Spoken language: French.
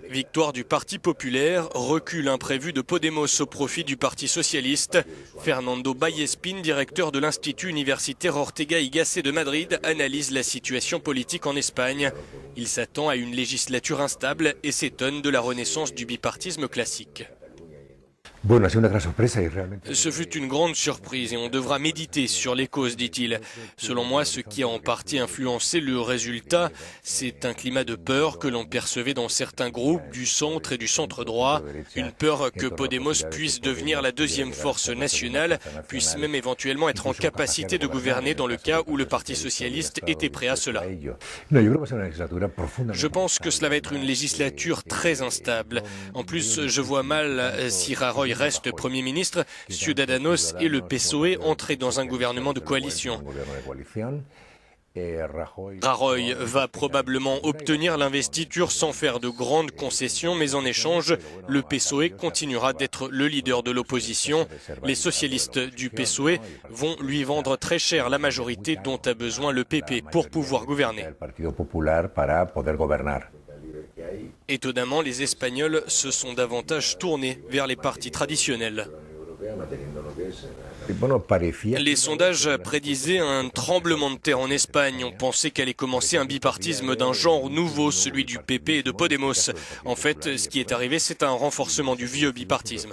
Victoire du Parti populaire, recul imprévu de Podemos au profit du Parti socialiste. Fernando Vallespín, directeur de l'Institut universitaire Ortega y Gasset de Madrid, analyse la situation politique en Espagne. Il s'attend à une législature instable et s'étonne de la renaissance du bipartisme classique. Ce fut une grande surprise et on devra méditer sur les causes, dit-il. Selon moi, ce qui a en partie influencé le résultat, c'est un climat de peur que l'on percevait dans certains groupes du centre et du centre-droit. Une peur que Podemos puisse devenir la deuxième force nationale, puisse même éventuellement être en capacité de gouverner dans le cas où le Parti socialiste était prêt à cela. Je pense que cela va être une législature très instable. En plus, je vois mal si Rajoy reste Premier ministre, Ciudadanos et le PSOE entrés dans un gouvernement de coalition. Rajoy va probablement obtenir l'investiture sans faire de grandes concessions, mais en échange, le PSOE continuera d'être le leader de l'opposition. Les socialistes du PSOE vont lui vendre très cher la majorité dont a besoin le PP pour pouvoir gouverner. Étonnamment, les Espagnols se sont davantage tournés vers les partis traditionnels. Les sondages prédisaient un tremblement de terre en Espagne. On pensait qu'allait commencer un bipartisme d'un genre nouveau, celui du PP et de Podemos. En fait, ce qui est arrivé, c'est un renforcement du vieux bipartisme.